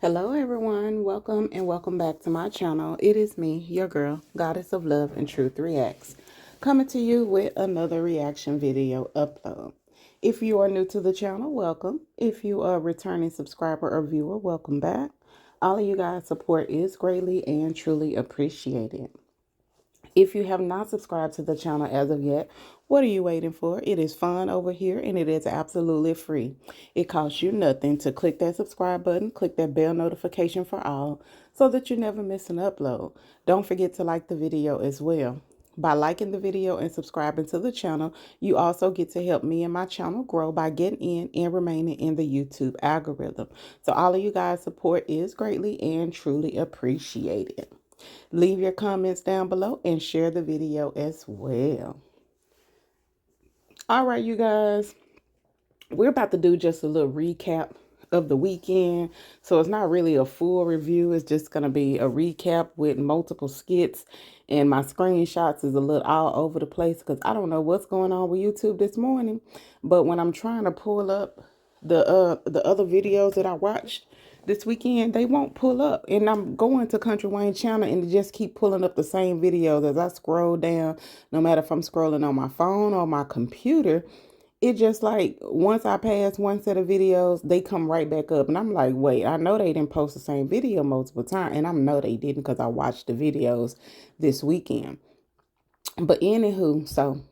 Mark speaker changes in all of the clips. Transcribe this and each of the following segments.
Speaker 1: Hello everyone, welcome and welcome back to my channel. It is me, your girl, Goddess of Love and Truth Reacts, coming to you with another reaction video upload. If you are new to the channel, welcome. If you are a returning subscriber or viewer, welcome back. All of you guys' support is greatly and truly appreciated. If you have not subscribed to the channel as of yet, what are you waiting for? It is fun over here and it is absolutely free. It costs you nothing to click that subscribe button, click that bell notification for all so that you never miss an upload. Don't forget to like the video as well. By liking the video and subscribing to the channel, you also get to help me and my channel grow by getting in and remaining in the YouTube algorithm. So all of you guys' support is greatly and truly appreciated. Leave your comments down below and share the video as well. All right, you guys, we're about to do just a little recap of the weekend. So it's not really a full review. It's just going to be a recap with multiple skits. And my screenshots is a little all over the place because I don't know what's going on with YouTube this morning. But when I'm trying to pull up the other videos that I watched this weekend, they won't pull up. And I'm going to Country Wayne channel and they just keep pulling up the same videos as I scroll down, no matter if I'm scrolling on my phone or my computer. It just like once I pass one set of videos, they come right back up. And I'm like, wait, I know they didn't post the same video multiple times. And I know they didn't because I watched the videos this weekend. But anywho, so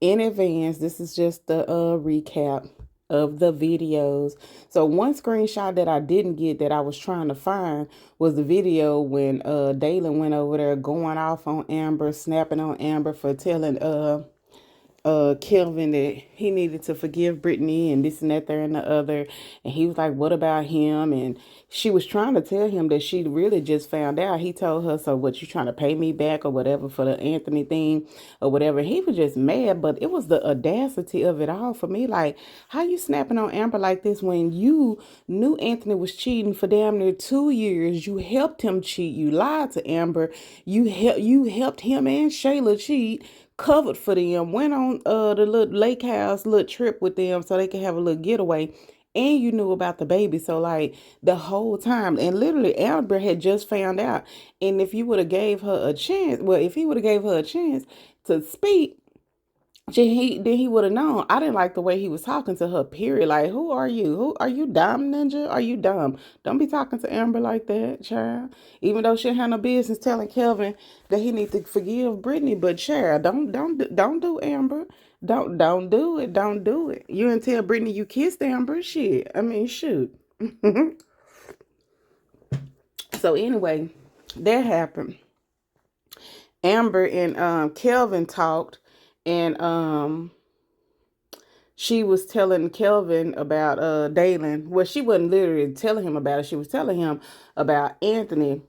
Speaker 1: in advance, this is just the recap of the videos. So one screenshot that I didn't get that I was trying to find was the video when Dalen went over there going off on Amber, snapping on Amber for telling Kelvin that he needed to forgive Brittany and this and that, there and the other. And he was like, what about him? And she was trying to tell him that she really just found out. He told her, so what, you trying to pay me back or whatever for the Anthony thing or whatever. He was just mad, but it was the audacity of it all for me. Like, how you snapping on Amber like this when you knew Anthony was cheating for damn near 2 years? You helped him cheat. You lied to Amber. You helped him and Shayla cheat, covered for them, went on the little lake house little trip with them so they could have a little getaway, and you knew about the baby. So like the whole time, and literally Amber had just found out, and if you would have gave her a chance, well, if he would have gave her a chance to speak, then he would have known. I didn't like the way he was talking to her, period. Like, who are you? Who are you, dumb ninja? Are you dumb? Don't be talking to Amber like that, child. Even though she had no business telling Kelvin that he needs to forgive Brittany, but child, don't do Amber. Don't do it. Don't do it. You didn't tell Brittany you kissed Amber. Shit. I mean, shoot. So anyway, that happened. Amber and Kelvin talked, and she was telling Kelvin about Dalen. Well, she wasn't literally telling him about it. She was telling him about Anthony.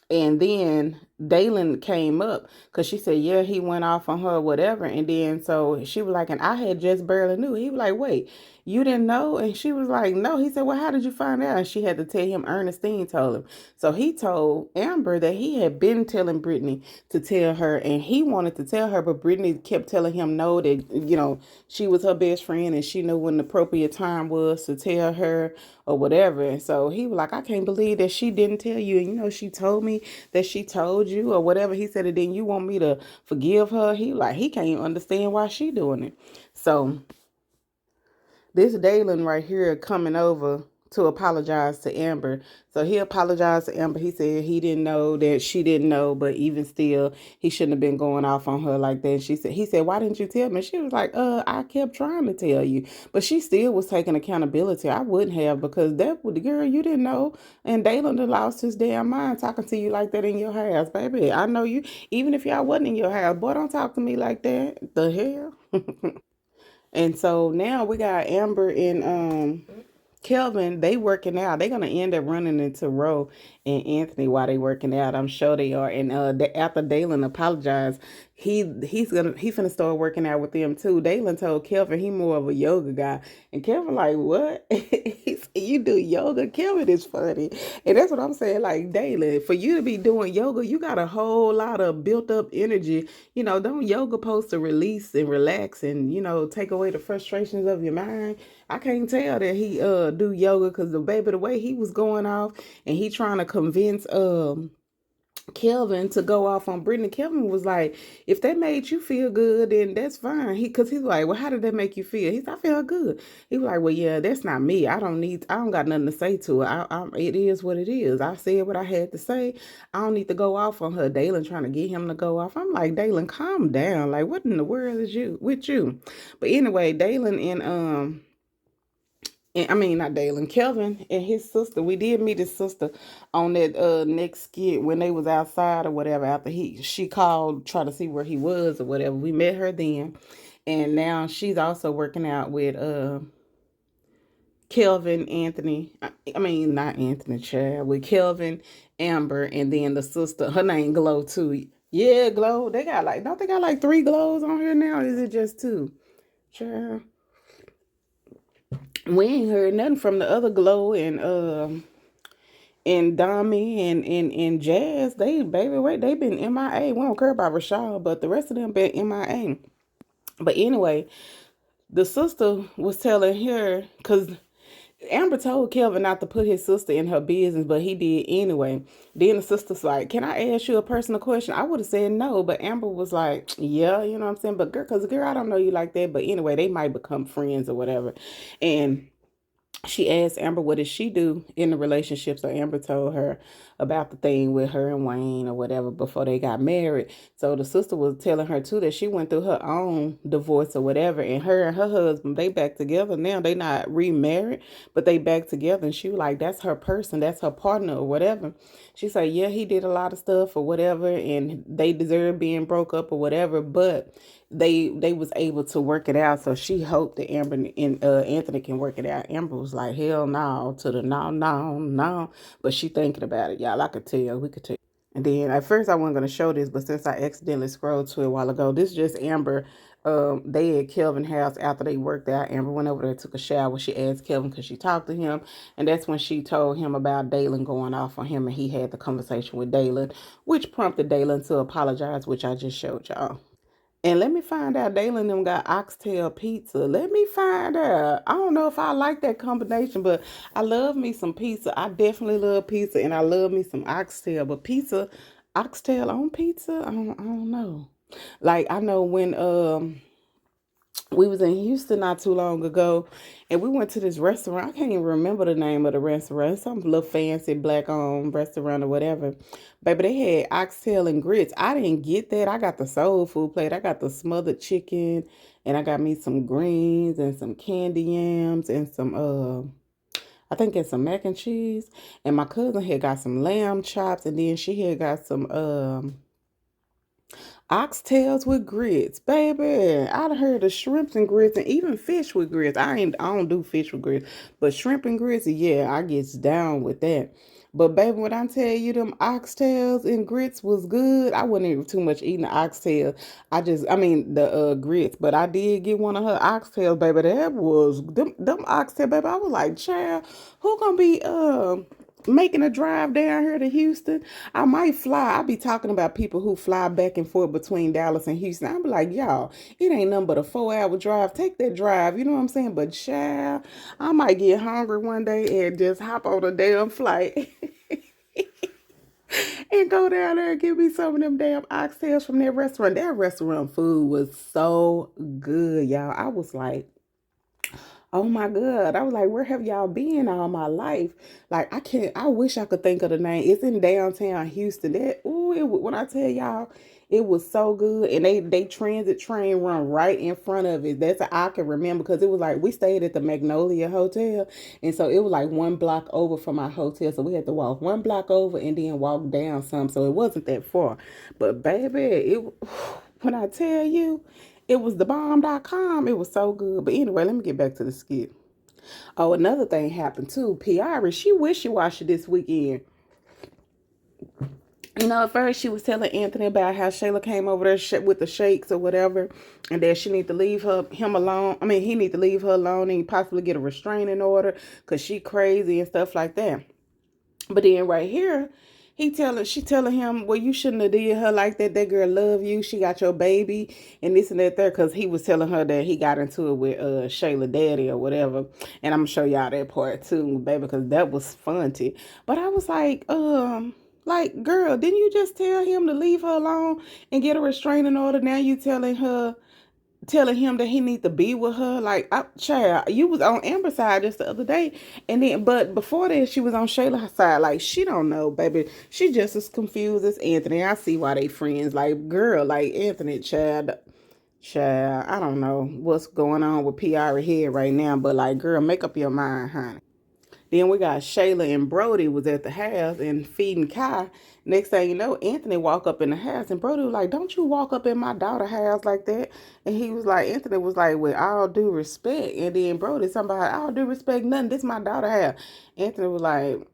Speaker 1: And then Dalen came up because she said, yeah, he went off on her or whatever. And then so she was like, and I had just barely knew. He was like, wait, you didn't know? And she was like, no. He said, well, how did you find out? And she had to tell him, Ernestine told him. So he told Amber that he had been telling Brittany to tell her, and he wanted to tell her, but Brittany kept telling him no, that, she was her best friend and she knew when the appropriate time was to tell her or whatever. And so he was like, I can't believe that she didn't tell you. And, she told me that she told you or whatever. He said, and then you want me to forgive her? He can't even understand why she doing it. So this Dalen right here coming over to apologize to Amber. So he apologized to Amber. He said he didn't know that she didn't know, but even still, he shouldn't have been going off on her like that. He said, why didn't you tell me? She was like, I kept trying to tell you. But she still was taking accountability. I wouldn't have, because that was the girl you didn't know. And Dalen done lost his damn mind talking to you like that in your house, baby. I know you, even if y'all wasn't in your house, boy, don't talk to me like that. The hell? And so now we got Amber and Kelvin, they working out. They're gonna end up running into Ro and Anthony while they working out. I'm sure they are. And after Dalen apologized, he's gonna start working out with them too. Dalen told Kelvin he more of a yoga guy, and Kelvin like, what? He said, you do yoga? Kelvin is funny, and that's what I'm saying. Like, Dalen, for you to be doing yoga, you got a whole lot of built up energy. Don't yoga supposed to release and relax and take away the frustrations of your mind? I can't tell that he do yoga, because the way he was going off, and he trying to convince Kelvin to go off on Brittany. Kelvin was like, if that made you feel good, then that's fine. Cause he's like, well, how did that make you feel? He's, I feel good. He was like, well, yeah, that's not me. I don't got nothing to say to it. It is what it is. I said what I had to say. I don't need to go off on her. Dalen trying to get him to go off. I'm like, Dalen, calm down. Like, what in the world is with you? But anyway, Dalen and I mean, not Dalen, Kelvin and his sister. We did meet his sister on that next skit when they was outside or whatever. After she called, try to see where he was or whatever. We met her then, and now she's also working out with Kelvin, Anthony. I mean, not Anthony, child. With Kelvin, Amber, and then the sister. Her name Glow too. Yeah, Glow. They got like, don't they got like 3 Glows on here now? Or is it just 2? Child. We ain't heard nothing from the other Glow and Dami and Jazz. They, baby, wait, they been MIA. We don't care about Rashad, but the rest of them been MIA. But anyway, the sister was telling her, because Amber told Kelvin not to put his sister in her business, but he did anyway. Then the sister's like, can I ask you a personal question? I would have said no, but Amber was like, yeah, you know what I'm saying? But girl, I don't know you like that. But anyway, they might become friends or whatever. And she asked Amber, what did she do in the relationship? So Amber told her about the thing with her and Wayne or whatever before they got married. So the sister was telling her too that she went through her own divorce or whatever, and her husband, they back together now. They not remarried, but they back together. And she was like, that's her person, that's her partner or whatever. She said, yeah, he did a lot of stuff or whatever, and they deserve being broke up or whatever, but they was able to work it out. So she hoped that Amber and Anthony can work it out. Amber was like, hell no, to the no. But she thinking about it, y'all. I could tell. We could tell. And then at first I wasn't going to show this, but since I accidentally scrolled to it a while ago, this is just Amber. They at Kelvin's house after they worked out. Amber went over there, took a shower. She asked Kelvin because she talked to him. And that's when she told him about Dalen going off on him. And he had the conversation with Dalen, which prompted Dalen to apologize, which I just showed y'all. And let me find out, Dalen them got oxtail pizza. Let me find out. I don't know if I like that combination, but I love me some pizza. I definitely love pizza, and I love me some oxtail. But pizza, oxtail on pizza, I don't know. Like, I know when we was in Houston not too long ago, and we went to this restaurant. I can't even remember the name of the restaurant. It's some little fancy black-owned restaurant or whatever. Baby, they had oxtail and grits. I didn't get that. I got the soul food plate. I got the smothered chicken, and I got me some greens and some candy yams and some I think it's some mac and cheese. And my cousin had got some lamb chops, and then she had got some oxtails with grits, baby. I done heard of shrimps and grits and even fish with grits. I don't do fish with grits, but shrimp and grits, yeah, I gets down with that. But baby, when I tell you them oxtails and grits was good, I wasn't even too much eating the oxtail. I mean the grits, but I did get one of her oxtails, baby. That was them oxtail, baby. I was like, child, who gonna be making a drive down here to Houston? I might fly. I be talking about people who fly back and forth between Dallas and Houston. I be like, y'all, it ain't nothing but a 4-hour drive. Take that drive. You know what I'm saying? But child, I might get hungry one day and just hop on a damn flight and go down there and give me some of them damn oxtails from that restaurant. That restaurant food was so good, y'all. I was like, oh my God. I was like, where have y'all been all my life? Like, I wish I could think of the name. It's in downtown Houston. When I tell y'all, it was so good. And they transit train run right in front of it. That's I can remember, because it was like, we stayed at the Magnolia Hotel. And so it was like 1 block over from our hotel. So we had to walk 1 block over and then walk down some. So it wasn't that far. But baby, when I tell you, it was the bomb.com. It was so good. But anyway, let me get back to the skit. Oh, another thing happened too. Piari, she wishy-washy this weekend. At first she was telling Anthony about how Shayla came over there with the shakes or whatever, and that she need to leave him alone. I mean, he need to leave her alone and possibly get a restraining order because she crazy and stuff like that. But then right here, she telling him, well, you shouldn't have did her like that. That girl love you. She got your baby and this and that there. Because he was telling her that he got into it with Shayla daddy or whatever. And I'm going to show y'all that part too, baby, because that was funny. But I was like, girl, didn't you just tell him to leave her alone and get a restraining order? Now you telling him that he need to be with her. Like, child, you was on Amber's side just the other day, and then but before that she was on Shayla's side. Like, she don't know, baby. She just as confused as Anthony. I see why they friends. Like, girl, like Anthony, child, I don't know what's going on with PR head right now, but like, girl, make up your mind, honey. Then we got Shayla and Brody was at the house and feeding Kai. Next thing you know, Anthony walk up in the house and Brody was like, don't you walk up in my daughter's house like that. And he was like, Anthony was like, with all due respect. And then Brody, somebody, all due respect, nothing. This my daughter's house. Anthony was like,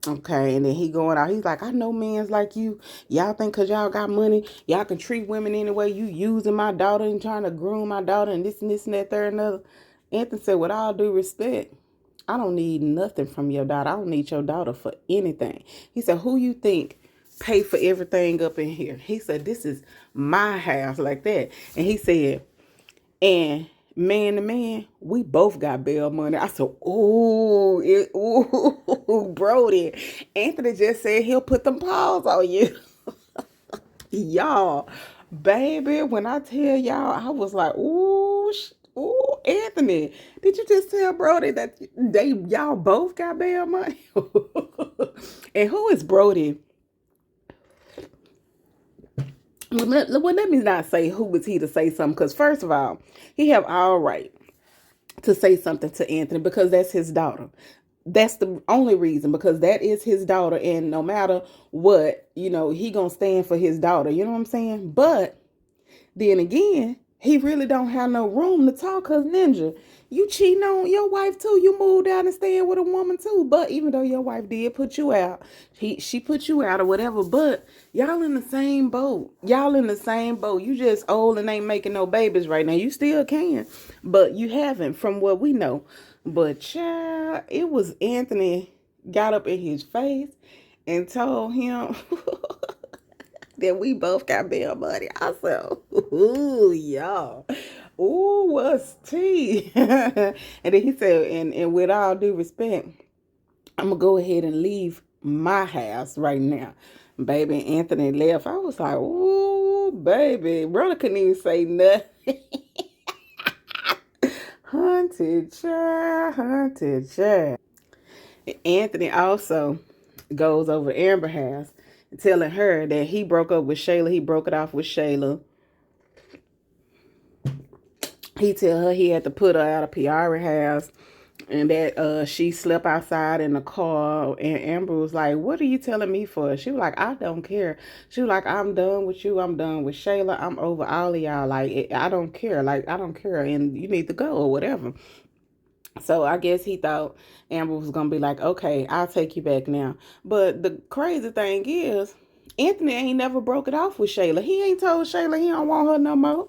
Speaker 1: okay. And then he going out. He's like, I know men's like you. Y'all think because y'all got money, y'all can treat women any way. You using my daughter and trying to groom my daughter and this and that, third and other. Anthony said, with all due respect, I don't need nothing from your daughter. I don't need your daughter for anything. He said, who you think pay for everything up in here? He said, this is my house, like that. And he said, and man to man, we both got bail money. I said, ooh, Brody. Anthony just said he'll put them paws on you. Y'all, baby, when I tell y'all, I was like, ooh, Anthony, did you just tell Brody that y'all both got bail money? And who is Brody? Well, let me not say who was he to say something, because first of all, he have all right to say something to Anthony because that's his daughter. That's the only reason, because that is his daughter, and no matter what, he gonna stand for his daughter. You know what I'm saying? But then again, he really don't have no room to talk, because Ninja, you cheating on your wife too. You moved out and staying with a woman too. But even though your wife did put you out, she put you out or whatever, but y'all in the same boat. Y'all in the same boat. You just old and ain't making no babies right now. You still can, but you haven't from what we know. But child, it was Anthony got up in his face and told him that we both got bail money. I said, ooh, y'all. Ooh, what's tea? And then he said, and with all due respect, I'm going to go ahead and leave my house right now. Baby, Anthony left. I was like, ooh, baby. Brother couldn't even say nothing. Hunted child. Anthony also goes over to Amber house telling her that he broke up with Shayla. He broke it off with Shayla. He tell her he had to put her out of Piara house and that she slept outside in the car. And Amber was like, what are you telling me for? She was like, I don't care. She was like, I'm done with you. I'm done with Shayla. I'm over all of y'all. Like, I don't care. Like, I don't care. And you need to go or whatever. So I guess he thought Amber was going to be like, okay, I'll take you back now. But the crazy thing is, Anthony ain't never broke it off with Shayla. He ain't told Shayla he don't want her no more.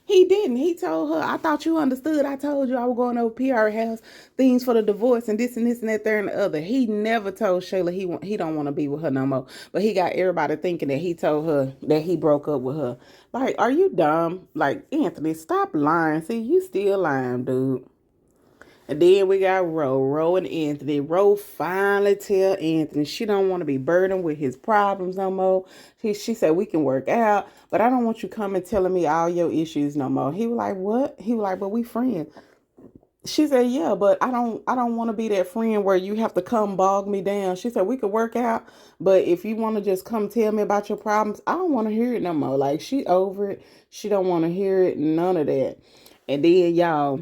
Speaker 1: He didn't. He told her, I thought you understood. I told you I was going over PR house, things for the divorce and this and this and that, there and the other. He never told Shayla he don't want to be with her no more. But he got everybody thinking that he told her that he broke up with her. Like, are you dumb? Like, Anthony, stop lying. See, you still lying, dude. And then we got Ro and Anthony. Ro finally tell Anthony she don't want to be burdened with his problems no more. She said, we can work out, but I don't want you coming telling me all your issues no more. He was like, what? He was like, but we friends. She said, yeah, but I don't want to be that friend where you have to come bog me down. She said, we could work out, but if you want to just come tell me about your problems, I don't want to hear it no more. Like, she over it. She don't want to hear it, none of that. And then, y'all,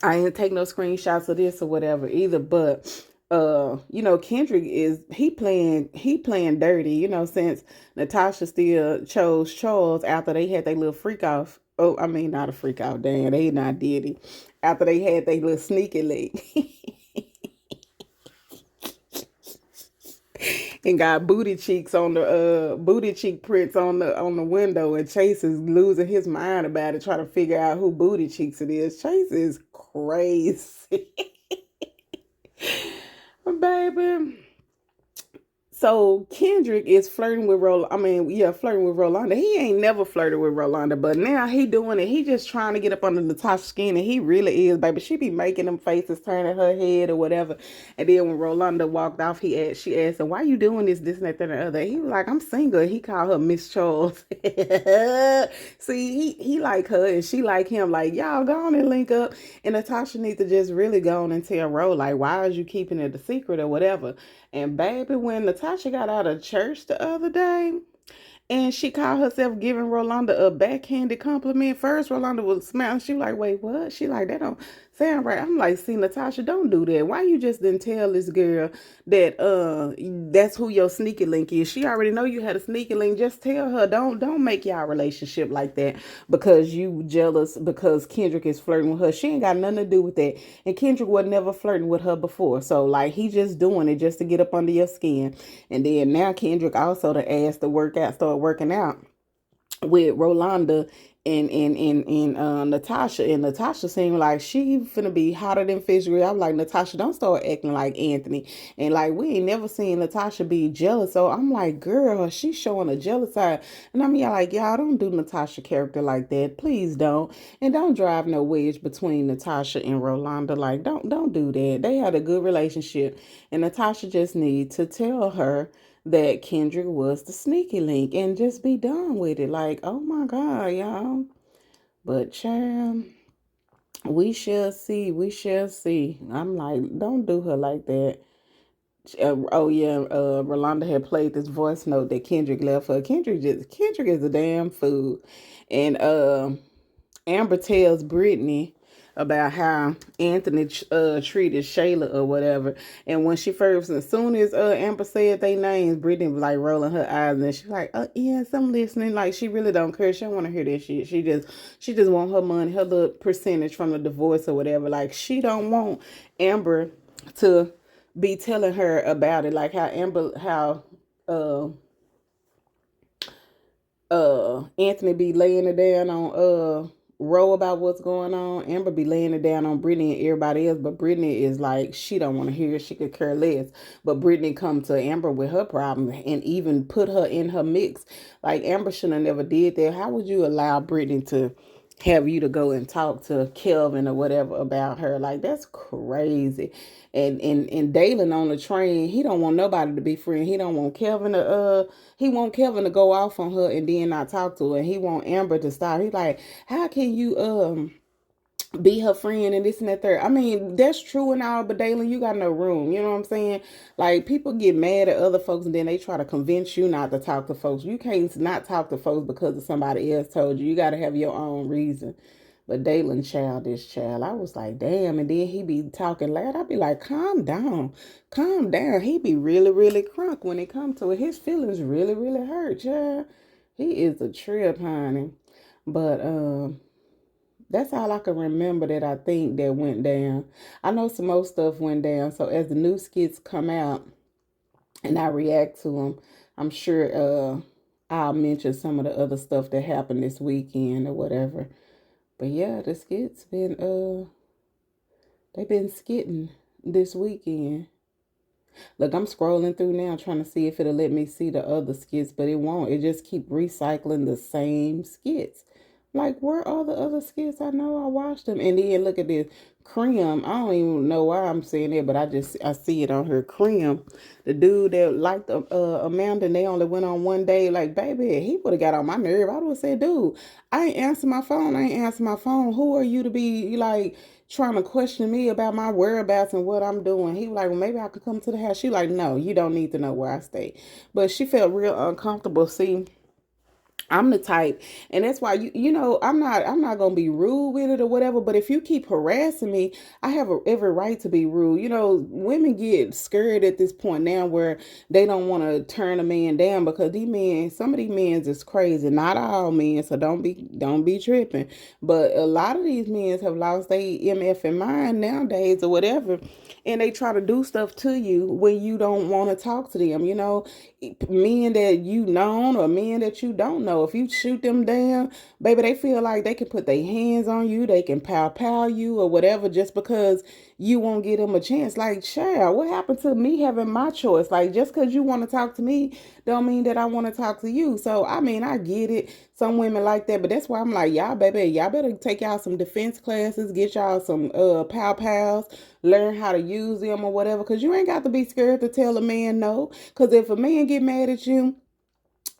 Speaker 1: I ain't take no screenshots of this or whatever either, but Kendrick he playing dirty, since Natasha still chose Charles after they had their little freak off. Oh, I mean, not a freak out, damn, they not did it. After they had their little sneaky link. and got booty cheeks on the booty cheek prints on the window, and Chase is losing his mind about it, trying to figure out who booty cheeks it is. Chase is crazy. Baby. So Kendrick is flirting with flirting with Rolanda. He ain't never flirted with Rolanda, but now he doing it. He just trying to get up under Natasha's skin, and he really is, baby. She be making them faces, turning her head or whatever. And then when Rolanda walked off, she asked him, "Why you doing this, and that, and the other?" He was like, "I'm single." He called her Miss Charles. See, he like her, and she like him. Like, y'all go on and link up. And Natasha needs to just really go on and tell Ro, like, why is you keeping it a secret or whatever? And baby, when Natasha got out of church the other day, and she called herself giving Rolanda a backhanded compliment. First, Rolanda was smiling. She was like, wait, what? She like, that don't sound right. I'm like, see, Natasha, don't do that. Why you just didn't tell this girl that that's who your sneaky link is? She already know you had a sneaky link. Just tell her. Don't make y'all relationship like that because you jealous because Kendrick is flirting with her. She ain't got nothing to do with that. And Kendrick was never flirting with her before. So like he just doing it just to get up under your skin. And then now Kendrick also to ask to start working out with Rolanda and Natasha. And Natasha seemed like she finna be hotter than fish grease. I'm like, Natasha, don't start acting like Anthony. And like we ain't never seen Natasha be jealous. So I'm like, girl, she's showing a jealous side. And I'm like, y'all don't do Natasha character like that. Please don't. And don't drive no wedge between Natasha and Rolanda. Like, don't do that. They had a good relationship. And Natasha just needs to tell her that Kendrick was the sneaky link and just be done with it. Like, oh my God, y'all. But child, we shall see. We shall see. I'm like, don't do her like that. Oh yeah, Rolanda had played this voice note that Kendrick left her. Kendrick is a damn fool. And Amber tells Brittany about how Anthony treated Shayla or whatever. And when as soon as Amber said their names, Brittany was like rolling her eyes, and she's like, yes, I'm listening. Like she really don't care. She don't want to hear that shit. She just want her money, her little percentage from the divorce or whatever. Like she don't want Amber to be telling her about it. Like how Anthony be laying it down on Ro about what's going on. Amber be laying it down on Brittany and everybody else, but Brittany is like she don't want to hear it. She could care less. But Brittany come to Amber with her problem and even put her in her mix. Like Amber should have never did that. How would you allow Brittany to have you to go and talk to Kelvin or whatever about her? Like that's crazy. And Dalen on the train, he don't want nobody to be friend. He want Kelvin to go off on her and then not talk to her. And he want Amber to stop. He like, how can you be her friend and this and that third? I mean, that's true and all, but Dalen, you got no room. You know what I'm saying? Like people get mad at other folks and then they try to convince you not to talk to folks. You can't not talk to folks because of somebody else told you. You got to have your own reason. But Dalen, this child, I was like, damn. And then he be talking loud. I be like, calm down, calm down. He be really, really crunk when it comes to it. His feelings really, really hurt, child. He is a trip, honey. But that's all I can remember that I think that went down. I know some more stuff went down. So as the new skits come out and I react to them, I'm sure I'll mention some of the other stuff that happened this weekend or whatever. But yeah, the skits they've been skitting this weekend. Look, I'm scrolling through now trying to see if it'll let me see the other skits, but it won't. It just keep recycling the same skits. Like, where are the other skits? I know I watched them. And then look at this. Cream. I don't even know why I'm saying it, but I see it on her. Cream. The dude that liked Amanda and they only went on one day. Like, baby, he would have got on my nerve. I would have said, dude, I ain't answer my phone. I ain't answer my phone. Who are you to be like trying to question me about my whereabouts and what I'm doing? He was like, well, maybe I could come to the house. She like, no, you don't need to know where I stay. But she felt real uncomfortable. See, I'm the type, and that's why I'm not gonna be rude with it or whatever. But if you keep harassing me, I have every right to be rude. Women get scared at this point now where they don't want to turn a man down because some of these men is crazy. Not all men, so don't be tripping. But a lot of these men have lost their MF in mind nowadays or whatever, and they try to do stuff to you when you don't want to talk to them. Men that you known or men that you don't know, if you shoot them down, baby, they feel like they can put their hands on you, they can pow you or whatever, just because you won't give them a chance. Like, child, what happened to me having my choice? Like, just because you want to talk to me don't mean that I want to talk to you. So I mean, I get it, some women like that, but that's why I'm like, y'all, baby, y'all better take y'all some defense classes, get y'all some pow, learn how to use them or whatever, because you ain't got to be scared to tell a man no. Because if a man get mad at you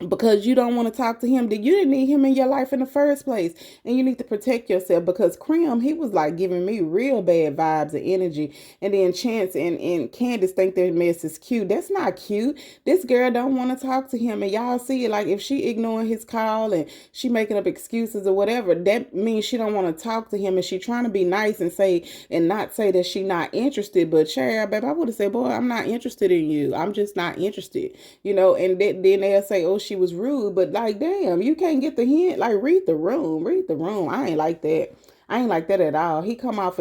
Speaker 1: because you don't want to talk to him, then you didn't need him in your life in the first place, and you need to protect yourself. Because Krim, he was like giving me real bad vibes and energy, and then Chance and Candace think their mess is cute. That's not cute. This girl don't want to talk to him, and y'all see it. Like, if she ignoring his call and she making up excuses or whatever, that means she don't want to talk to him, and she trying to be nice and not say that she not interested. But child, babe, I would have said, boy, I'm not interested in you. I'm just not interested. And then they'll say, oh, she was rude. But like, damn, you can't get the hint. Like, read the room. Read the room. I ain't like that. I ain't like that at all. He come off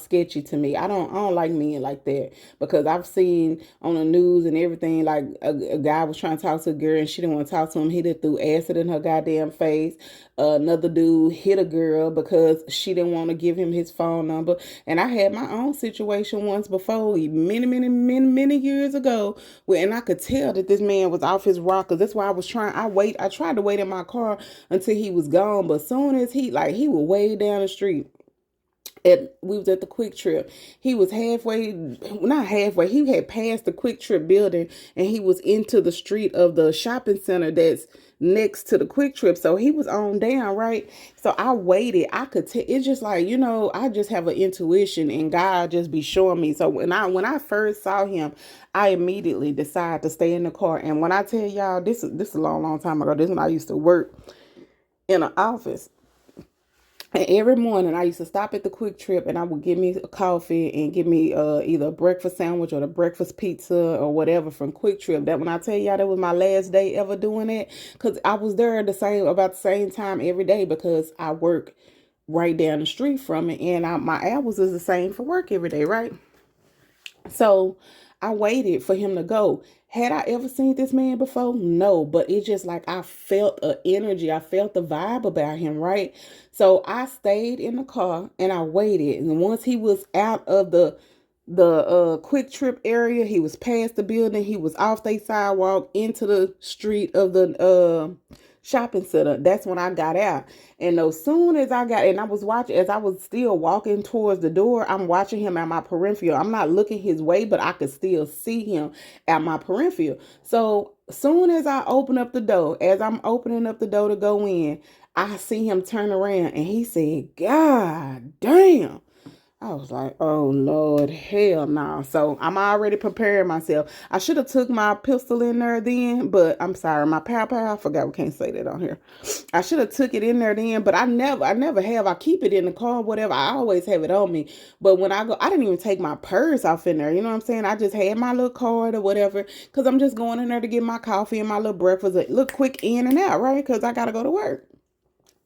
Speaker 1: sketchy to me. I don't like men like that, because I've seen on the news and everything, like a guy was trying to talk to a girl and she didn't want to talk to him. He did threw acid in her goddamn face. Another dude hit a girl because she didn't want to give him his phone number. And I had my own situation once before, many years ago, and I could tell that this man was off his rocker. That's why I tried to wait in my car until he was gone. But soon as he was way down the street. We was at the Quick Trip. He was not halfway. He had passed the Quick Trip building, and he was into the street of the shopping center that's next to the Quick Trip. So he was on down, right? So I waited. I could tell. It's just like, I just have an intuition, and God just be showing me. So when I first saw him, I immediately decided to stay in the car. And when I tell y'all, this is a long time ago. This is when I used to work in an office. And every morning I used to stop at the Quick Trip, and I would get me a coffee and get me either a breakfast sandwich or the breakfast pizza or whatever from Quick Trip. That when I tell y'all that was my last day ever doing it, because I was there about the same time every day, because I work right down the street from it, and my hours is the same for work every day, right? So I waited for him to go. Had I ever seen this man before? No, but it's just like I felt a energy. I felt the vibe about him, right? So I stayed in the car and I waited. And once he was out of the Quick Trip area, he was past the building, he was off the sidewalk into the street of the shopping center. That's when I got out. And as soon as and I was watching, as I was still walking towards the door, I'm watching him at my peripheral. I'm not looking his way, but I could still see him at my peripheral. So soon as I open up the door, as I'm opening up the door to go in, I see him turn around and he said, God damn. I was like, oh Lord, hell no. So I'm already preparing myself. I should have took my pistol in there then, but I'm sorry, my pow. I forgot we can't say that on here. I should have took it in there then, but I never have. I keep it in the car, whatever. I always have it on me. But when I go, I didn't even take my purse off in there. You know what I'm saying? I just had my little card or whatever, because I'm just going in there to get my coffee and my little breakfast, a little quick in and out, right? Because I got to go to work.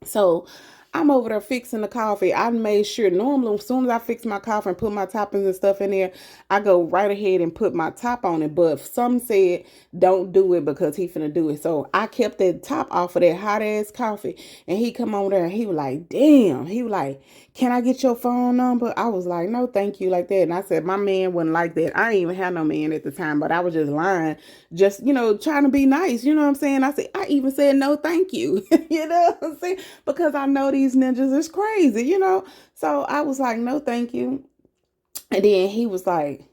Speaker 1: So I'm over there fixing the coffee. I made sure normally as soon as I fix my coffee and put my toppings and stuff in there, I go right ahead and put my top on it. But some said don't do it because he finna do it. So I kept that top off of that hot ass coffee. And he come on there and he was like, damn. He was like, can I get your phone number? I was like, no, thank you, like that. And I said, my man wasn't like that. I didn't even have no man at the time, but I was just lying, just, trying to be nice. You know what I'm saying? I even said, no, thank you. You know what I'm saying? Because I know these ninjas is crazy, So I was like, no, thank you. And then he was like,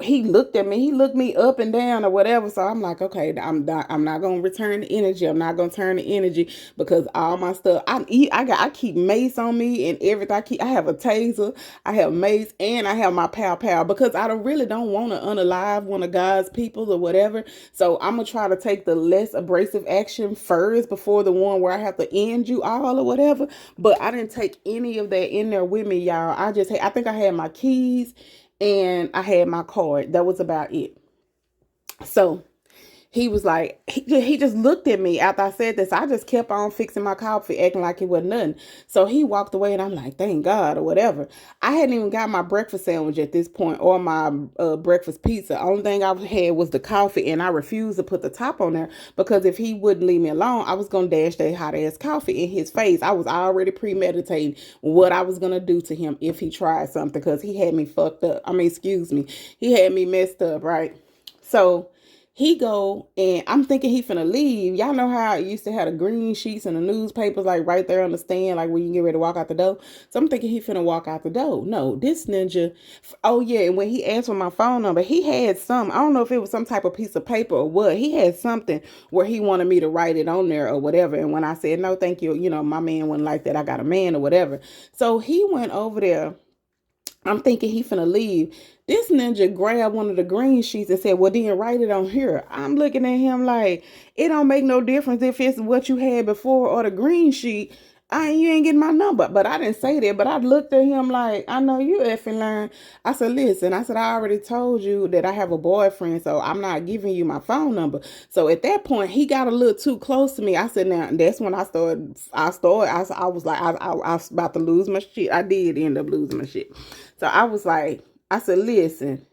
Speaker 1: he looked at me. He looked me up and down or whatever. So I'm like, okay, I'm not gonna return the energy. I'm not gonna turn the energy because all my stuff. I keep mace on me and everything. I have a taser. I have mace and I have my pow because I don't want to unalive one of God's people or whatever. So I'm gonna try to take the less abrasive action first before the one where I have to end you all or whatever. But I didn't take any of that in there with me, y'all. I think I had my keys and I had my card. That was about it. So he was like, he just looked at me after I said this. I just kept on fixing my coffee, acting like it was nothing. So he walked away and I'm like, thank God or whatever. I hadn't even got my breakfast sandwich at this point or my breakfast pizza. Only thing I had was the coffee and I refused to put the top on there because if he wouldn't leave me alone, I was going to dash that hot ass coffee in his face. I was already premeditating what I was going to do to him if he tried something because he had me fucked up. Excuse me. He had me messed up, right? So he go and I'm thinking he finna leave. Y'all know how I used to have the green sheets and the newspapers like right there on the stand, like when you get ready to walk out the door. So I'm thinking he finna walk out the door. No, this ninja. Oh yeah, and when he asked for my phone number, he had some. I don't know if it was some type of piece of paper or what. He had something where he wanted me to write it on there or whatever. And when I said no, thank you, my man wasn't like that. I got a man or whatever. So he went over there. I'm thinking he finna leave. This ninja grabbed one of the green sheets and said, well, then write it on here. I'm looking at him like, it don't make no difference if it's what you had before or the green sheet. You ain't getting my number. But I didn't say that. But I looked at him like, I know you effing lying. I said, listen, I already told you that I have a boyfriend, so I'm not giving you my phone number. So at that point, he got a little too close to me. I said, now, that's when I was like, I was about to lose my shit. I did end up losing my shit. So I was like, I said, listen,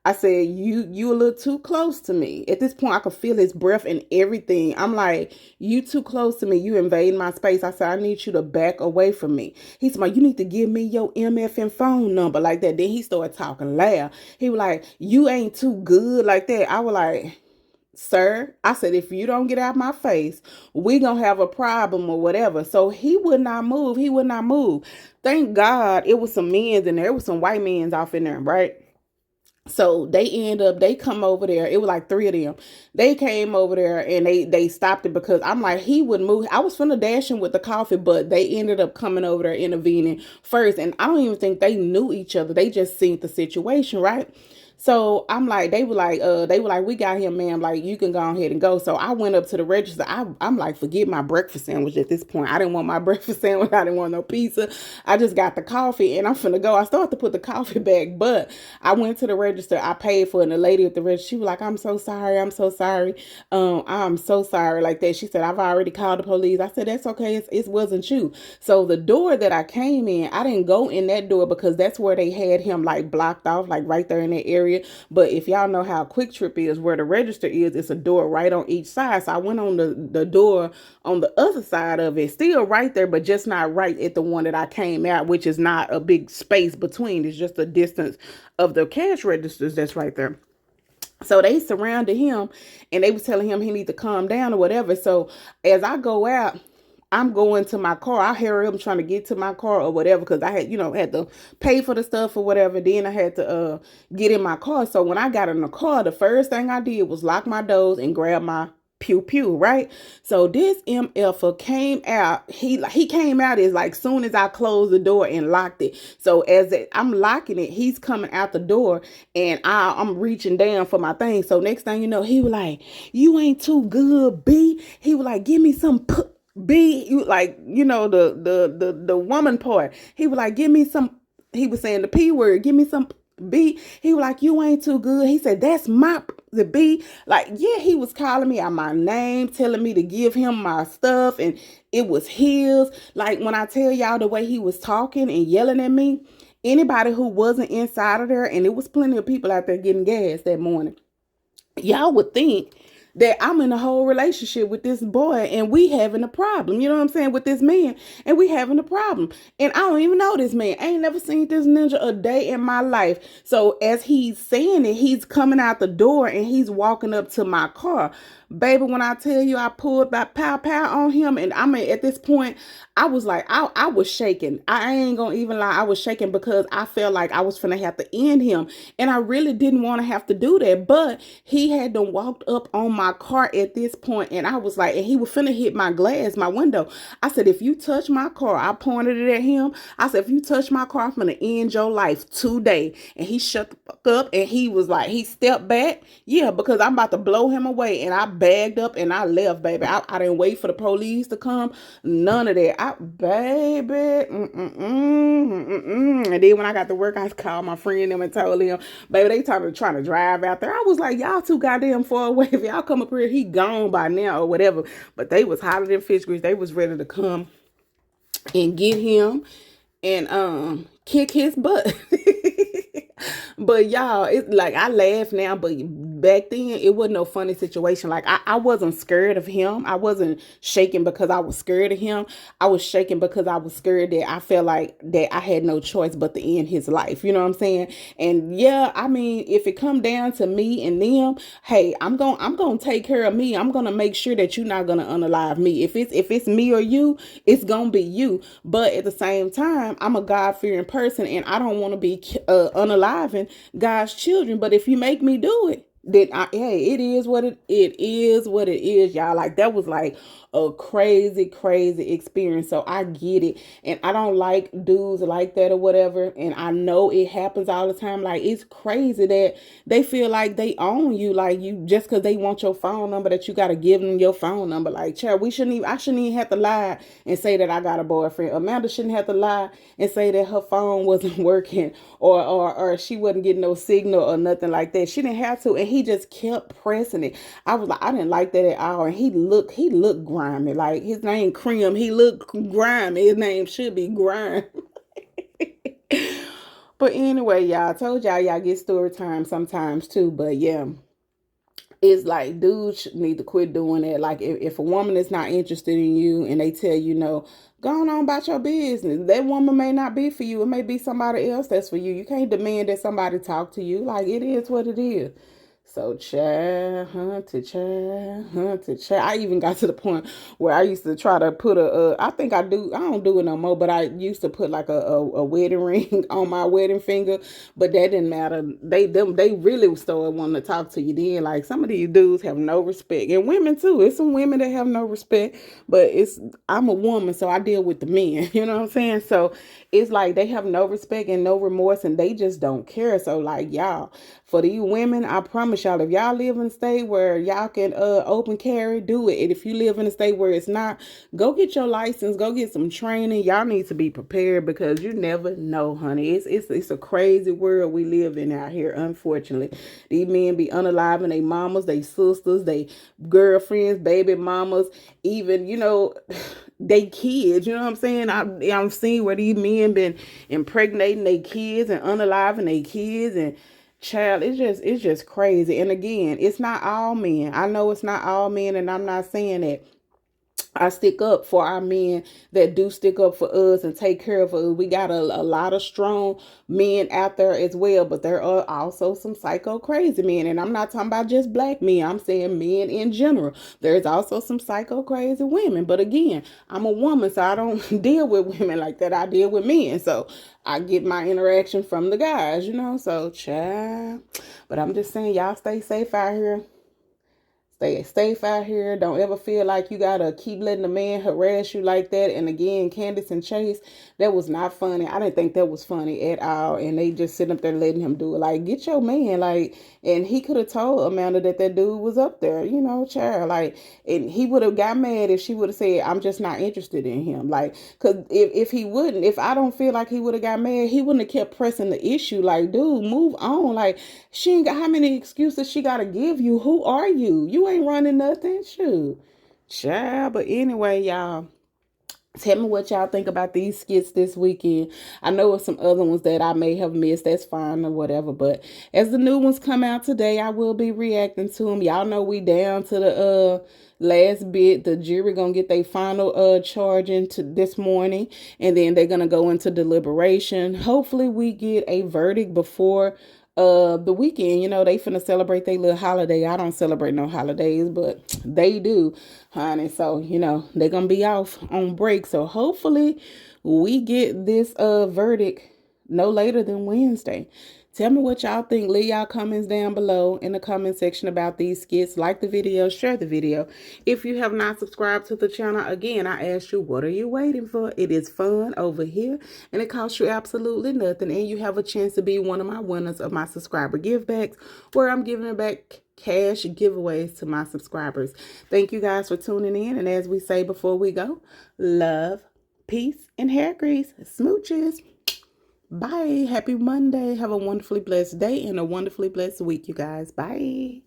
Speaker 1: I said, you a little too close to me. At this point, I could feel his breath and everything. I'm like, you too close to me. You invading my space. I said, I need you to back away from me. He said, you need to give me your MFN phone number like that. Then he started talking loud. He was like, you ain't too good like that. I was like, sir, I said, if you don't get out of my face, we gonna have a problem or whatever. So he would not move. He would not move. Thank God it was some men in there. It was some white men off in there, right? So they come over there. It was like three of them. They came over there and they stopped it because I'm like, he would move. I was finna dash him with the coffee, but they ended up coming over there intervening first. And I don't even think they knew each other. They just seen the situation, right? So I'm like, they were like, we got him, ma'am. Like, you can go ahead and go. So I went up to the register. I'm like, forget my breakfast sandwich at this point. I didn't want my breakfast sandwich. I didn't want no pizza. I just got the coffee and I'm finna go. I started to put the coffee back, but I went to the register. I paid for it. And the lady at the register, she was like, I'm so sorry. I'm so sorry. I'm so sorry like that. She said, I've already called the police. I said, that's okay. It wasn't you. So the door that I came in, I didn't go in that door because that's where they had him like blocked off, like right there in that area. But if y'all know how Quick Trip is, where the register is, it's a door right on each side. So I went on the door on the other side of it, still right there, but just not right at the one that I came out, which is not a big space between. It's just a distance of the cash registers that's right there. So they surrounded him and they was telling him he need to calm down or whatever. So as I go out, I'm going to my car. I hurry up trying to get to my car or whatever because I had to pay for the stuff or whatever. Then I had to get in my car. So when I got in the car, the first thing I did was lock my doors and grab my pew pew, right? So this MFer came out. He came out as like soon as I closed the door and locked it. So I'm locking it, he's coming out the door and I'm reaching down for my thing. So next thing you know, he was like, you ain't too good, B. He was like, give me some B, you like, the woman part. He was like, give me some, he was saying the P word, give me some B. He was like, you ain't too good. He said, that's the B. Like, yeah, he was calling me out my name, telling me to give him my stuff, and it was his. Like, when I tell y'all the way he was talking and yelling at me, anybody who wasn't inside of there, and it was plenty of people out there getting gas that morning, y'all would think that I'm in a whole relationship with this boy and we having a problem. You know what I'm saying? With this man and we having a problem. And I don't even know this man. I ain't never seen this ninja a day in my life. So as he's saying it, he's coming out the door and he's walking up to my car. Baby, when I tell you I pulled that pow pow on him, and I mean at this point, I was like, I was shaking. I ain't gonna even lie, I was shaking because I felt like I was finna have to end him. And I really didn't want to have to do that. But he had done walked up on my car at this point, and I was like, and he was finna hit my glass, my window. I said, if you touch my car, I pointed it at him. I said, if you touch my car, I'm finna end your life today. And he shut the fuck up and he was like, he stepped back. Yeah, because I'm about to blow him away. And I bagged up and I left, baby. I didn't wait for the police to come. None of that. Baby. And then when I got to work, I called my friend them and told him, baby, they trying to drive out there. I was like, y'all too goddamn far away. If y'all come up here, he gone by now or whatever. But they was hotter than fish grease. They was ready to come and get him and kick his butt. But y'all, it's like I laugh now, but back then it wasn't no funny situation. Like I wasn't scared of him. I wasn't shaking because I was scared of him. I was shaking because I was scared that I felt like that I had no choice but to end his life. You know what I'm saying? And yeah, I mean, if it come down to me and them, hey, I'm gonna take care of me. I'm gonna make sure that you're not gonna unalive me. If it's me or you, it's gonna be you. But at the same time, I'm a God-fearing person and I don't want to be unaliving God's children. But if you make me do it, then hey, it is what it is, y'all. Like that was like a crazy experience. So I get it. And I don't like dudes like that or whatever. And I know it happens all the time. Like it's crazy that they feel like they own you. Like you just because they want your phone number that you gotta give them your phone number. Like, child, I shouldn't even have to lie and say that I got a boyfriend. Amanda shouldn't have to lie and say that her phone wasn't working or she wasn't getting no signal or nothing like that. She didn't have to. And he just kept pressing it. I was like, I didn't like that at all. And he looked grimy. Like his name Cream. He looked grimy. His name should be Grime. But anyway, y'all, I told y'all get story time sometimes too. But yeah, it's like dudes need to quit doing that. Like if a woman is not interested in you and they tell you no, go on about your business. That woman may not be for you. It may be somebody else that's for you. You can't demand that somebody talk to you. Like it is what it is. So child, child. I even got to the point where I used to try to put I think I don't do it no more, but I used to put like a wedding ring on my wedding finger, but that didn't matter. They really started wanting to talk to you then. Like some of these dudes have no respect. And women too. It's some women that have no respect, but I'm a woman, so I deal with the men. You know what I'm saying? So it's like they have no respect and no remorse and they just don't care. So like y'all, for these women, I promise y'all, if y'all live in a state where y'all can open carry, do it. And if you live in a state where it's not, go get your license, go get some training. Y'all need to be prepared because you never know, honey. It's a crazy world we live in out here, unfortunately. These men be unaliving their mamas, their sisters, their girlfriends, baby mamas, even, they kids. You know what I'm saying? I'm seeing where these men been impregnating their kids and unaliving their kids and child, it's just crazy. And again, it's not all men. I know it's not all men, and I'm not saying that. I stick up for our men that do stick up for us and take care of us. We got a lot of strong men out there as well, but there are also some psycho crazy men. And I'm not talking about just black men. I'm saying men in general. There's also some psycho crazy women. But again, I'm a woman, so I don't deal with women like that. I deal with men. So I get my interaction from the guys, So, child. But I'm just saying, y'all stay safe out here. Stay safe out here. Don't ever feel like you gotta keep letting a man harass you like that. And again, Candace and Chase, that was not funny. I didn't think that was funny at all. And they just sitting up there letting him do it. Like, get your man. Like, and he could have told Amanda that dude was up there, child. Like, and he would have got mad if she would have said, I'm just not interested in him. Like, cause if he wouldn't, if I don't feel like he would have got mad, he wouldn't have kept pressing the issue. Like, dude, move on. Like, she ain't got how many excuses she gotta give you. Who are you? You ain't running nothing. Shoot. Child. But anyway, y'all, Tell me what y'all think about these skits this weekend. I know of some other ones that I may have missed. That's fine or whatever. But as the new ones come out today, I will be reacting to them. Y'all know we down to the last bit. The jury gonna get their final charging to this morning, and then they're gonna go into deliberation. Hopefully, we get a verdict before the weekend. You know, they finna celebrate their little holiday. I don't celebrate no holidays, but they do, honey. So, you know, they're gonna be off on break. So hopefully we get this verdict no later than Wednesday. Tell me what y'all think. Leave y'all comments down below in the comment section about these skits. Like the video, share the video. If you have not subscribed to the channel, again, I ask you, what are you waiting for? It is fun over here, and it costs you absolutely nothing. And you have a chance to be one of my winners of my subscriber givebacks, where I'm giving back cash giveaways to my subscribers. Thank you guys for tuning in. And as we say before we go, love, peace, and hair grease. Smooches. Bye. Happy Monday. Have a wonderfully blessed day and a wonderfully blessed week, you guys. Bye.